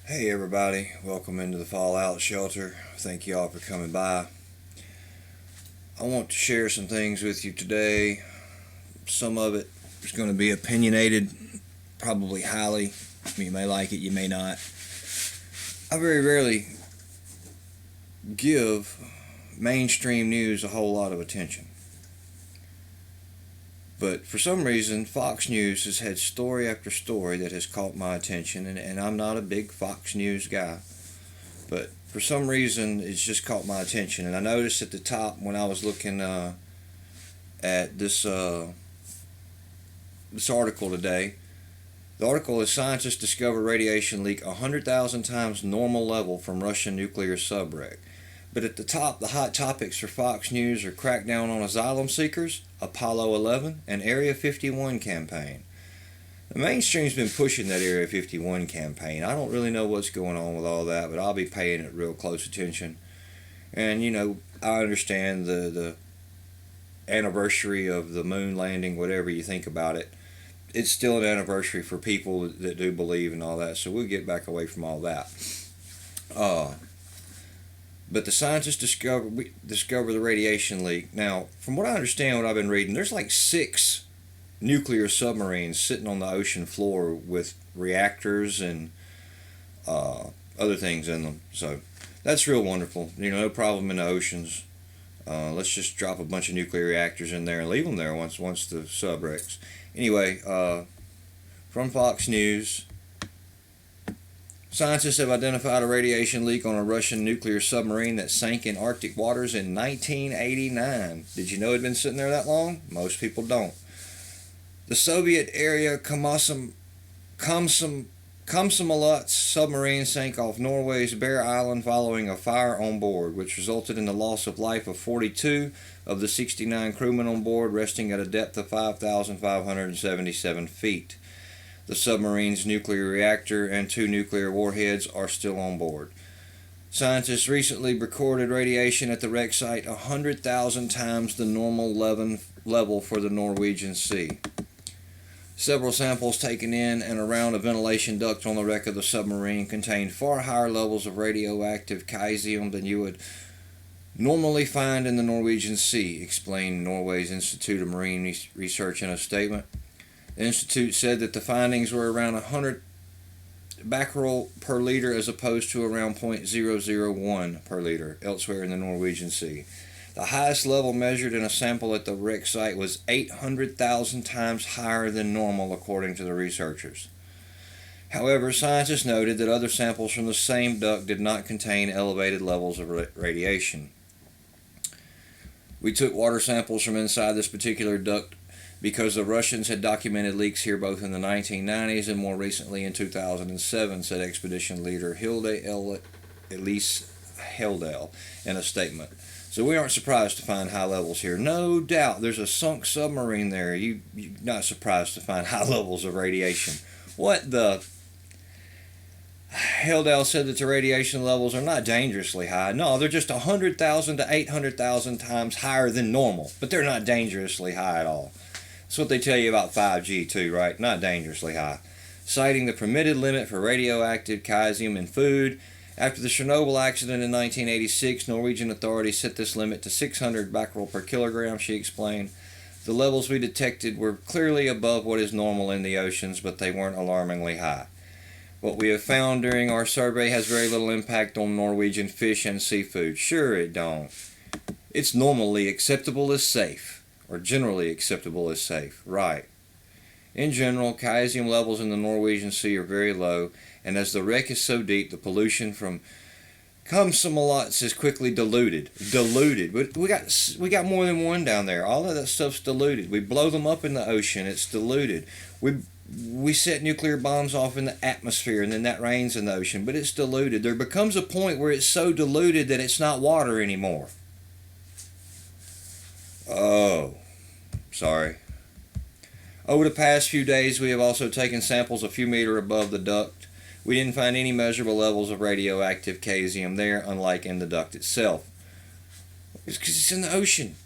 Hey everybody, welcome into the Fallout Shelter. Thank you all for coming by. I want to share some things with you today. Some of it is going to be opinionated, probably highly. You may like it, you may not. I very rarely give mainstream news a whole lot of attention. But for some reason, Fox News has had story after story that has caught my attention, and I'm not a big Fox News guy. But for some reason, it's just caught my attention. And I noticed at the top when I was looking at this article today, the article is Scientists Discover Radiation Leak 100,000 times normal level from Russian nuclear subwreck. But at the top, the hot topics for Fox News are crackdown on asylum seekers, Apollo 11, and Area 51 campaign. The mainstream's been pushing that Area 51 campaign. I don't really know what's going on with all that, but I'll be paying it real close attention. And, I understand the anniversary of the moon landing, whatever you think about it. It's still an anniversary for people that do believe and all that, so we'll get back away from all that. But the scientists discover the radiation leak. Now, from what I understand, what I've been reading, there's like 6 nuclear submarines sitting on the ocean floor with reactors and other things in them. So that's real wonderful. No problem in the oceans. Let's just drop a bunch of nuclear reactors in there and leave them there once the sub wrecks. Anyway, from Fox News. Scientists have identified a radiation leak on a Russian nuclear submarine that sank in Arctic waters in 1989. Did you know it had been sitting there that long? Most people don't. The Soviet-era Komsomolets submarine sank off Norway's Bear Island following a fire on board, which resulted in the loss of life of 42 of the 69 crewmen on board, resting at a depth of 5,577 feet. The submarine's nuclear reactor and 2 nuclear warheads are still on board. Scientists recently recorded radiation at the wreck site 100,000 times the normal level for the Norwegian Sea. Several samples taken in and around a ventilation duct on the wreck of the submarine contained far higher levels of radioactive caesium than you would normally find in the Norwegian Sea, explained Norway's Institute of Marine Research in a statement. The Institute said that the findings were around 100 becquerel per liter as opposed to around 0.001 per liter elsewhere in the Norwegian Sea. The highest level measured in a sample at the wreck site was 800,000 times higher than normal, according to the researchers. However, scientists noted that other samples from the same duct did not contain elevated levels of radiation. We took water samples from inside this particular duct because the Russians had documented leaks here both in the 1990s and more recently in 2007, said expedition leader Hilde Elise Heldel in a statement. So we aren't surprised to find high levels here. No doubt there's a sunk submarine there. You're not surprised to find high levels of radiation. What the... Heldel said that the radiation levels are not dangerously high. No, they're just 100,000 to 800,000 times higher than normal, but they're not dangerously high at all. That's what they tell you about 5G too, right? Not dangerously high. Citing the permitted limit for radioactive caesium in food, after the Chernobyl accident in 1986, Norwegian authorities set this limit to 600 becquerel per kilogram, she explained. The levels we detected were clearly above what is normal in the oceans, but they weren't alarmingly high. What we have found during our survey has very little impact on Norwegian fish and seafood. Sure it don't. It's normally acceptable as safe. Or generally acceptable as safe. Right. In general, caesium levels in the Norwegian Sea are very low, and as the wreck is so deep, the pollution from Komsomolets is quickly diluted. But we got more than one down there. All of that stuff's diluted. We blow them up in the ocean, it's diluted. We set nuclear bombs off in the atmosphere, and then that rains in the ocean, but it's diluted. There becomes a point where it's so diluted that it's not water anymore. Oh, sorry. Over the past few days, we have also taken samples a few meters above the duct. We didn't find any measurable levels of radioactive caesium there, unlike in the duct itself. It's because it's in the ocean.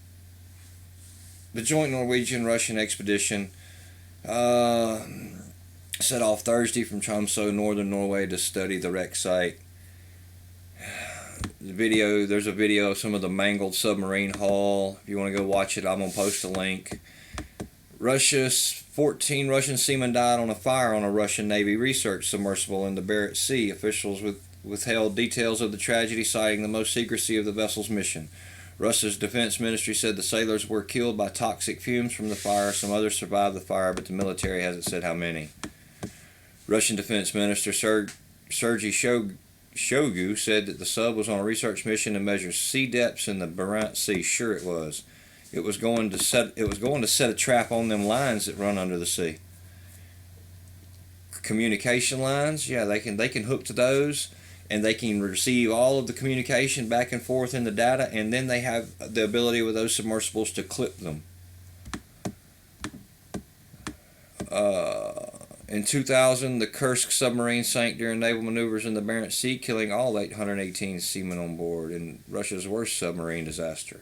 The joint Norwegian-Russian expedition set off Thursday from Tromsø, northern Norway, to study the wreck site. There's a video of some of the mangled submarine hull. If you want to go watch it, I'm going to post a link. 14 Russian seamen died on a fire on a Russian Navy research submersible in the Barents Sea. Officials withheld details of the tragedy, citing the most secrecy of the vessel's mission. Russia's defense ministry said the sailors were killed by toxic fumes from the fire. Some others survived the fire, but the military hasn't said how many. Russian Defense Minister Sergei Shoigu said that the sub was on a research mission to measure sea depths in the Barents Sea. Sure, it was. It was going to set a trap on them lines that run under the sea. Communication lines, yeah, they can hook to those, and they can receive all of the communication back and forth in the data, and then they have the ability with those submersibles to clip them. In 2000, the Kursk submarine sank during naval maneuvers in the Barents Sea, killing all 818 seamen on board in Russia's worst submarine disaster.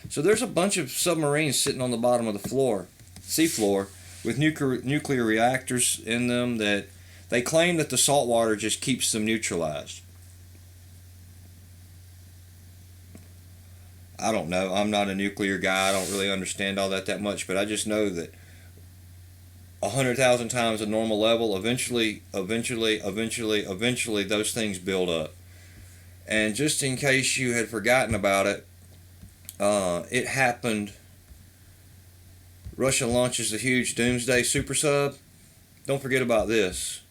So there's a bunch of submarines sitting on the bottom of the seafloor, with nuclear reactors in them that they claim that the salt water just keeps them neutralized. I don't know. I'm not a nuclear guy. I don't really understand all that much, but I just know that 100,000 times the normal level, eventually, those things build up. And just in case you had forgotten about it, it happened. Russia launches a huge Doomsday super sub. Don't forget about this.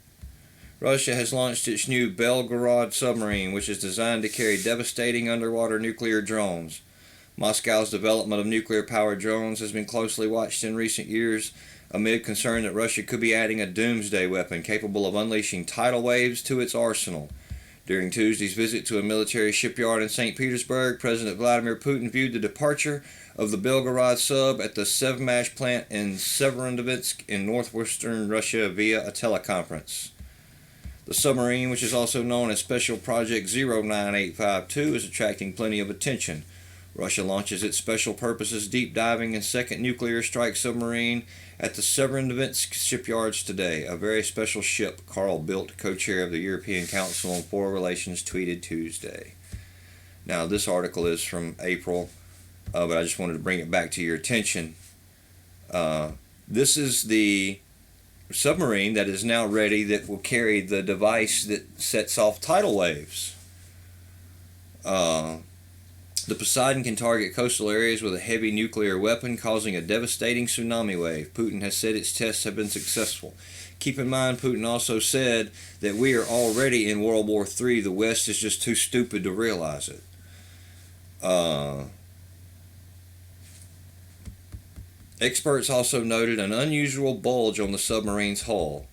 Russia has launched its new Belgorod submarine, which is designed to carry devastating underwater nuclear drones. Moscow's development of nuclear-powered drones has been closely watched in recent years, amid concern that Russia could be adding a doomsday weapon capable of unleashing tidal waves to its arsenal. During Tuesday's visit to a military shipyard in St. Petersburg, President Vladimir Putin viewed the departure of the Belgorod sub at the Sevmash plant in Severodvinsk in northwestern Russia via a teleconference. The submarine, which is also known as Special Project 09852, is attracting plenty of attention. Russia launches its special purposes deep diving and second nuclear strike submarine at the Severodvinsk shipyards today. A very special ship, Carl Bildt, co-chair of the European Council on Foreign Relations, tweeted Tuesday. Now, this article is from April, but I just wanted to bring it back to your attention. This is the submarine that is now ready that will carry the device that sets off tidal waves. The Poseidon can target coastal areas with a heavy nuclear weapon, causing a devastating tsunami wave. Putin has said its tests have been successful. Keep in mind, Putin also said that we are already in World War III. The West is just too stupid to realize it. Experts also noted an unusual bulge on the submarine's hull.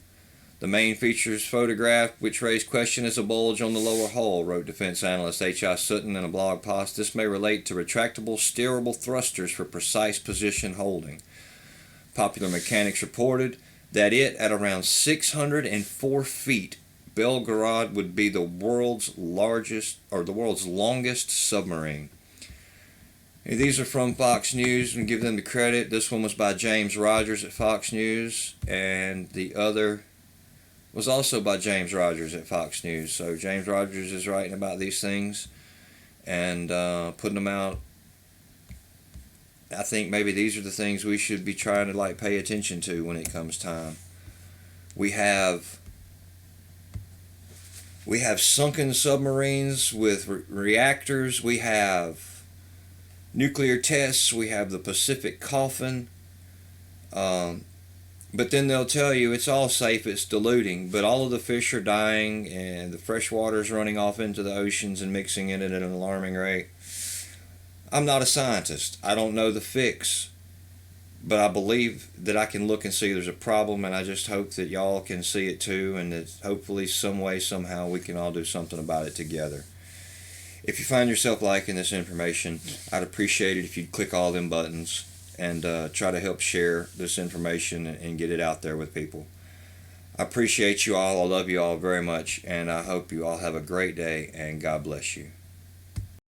The main features photographed, which raised question, is a bulge on the lower hull, wrote defense analyst H.I. Sutton in a blog post. This may relate to retractable, steerable thrusters for precise position holding. Popular Mechanics reported that at around 604 feet, Belgorod would be the world's longest submarine. And these are from Fox News, and give them the credit. This one was by James Rogers at Fox News, and the other was also by James Rogers at Fox News. So James Rogers is writing about these things and putting them out. I think maybe these are the things we should be trying to pay attention to when it comes time. We have sunken submarines with reactors. We have nuclear tests. We have the Pacific Coffin. But then they'll tell you it's all safe, it's diluting, but all of the fish are dying and the fresh water is running off into the oceans and mixing in it at an alarming rate. I'm not a scientist. I don't know the fix, but I believe that I can look and see there's a problem, and I just hope that y'all can see it too, and that hopefully some way, somehow, we can all do something about it together. If you find yourself liking this information, I'd appreciate it if you'd click all them buttons and try to help share this information and get it out there with people. I appreciate you all. I love you all very much, and I hope you all have a great day, and God bless you.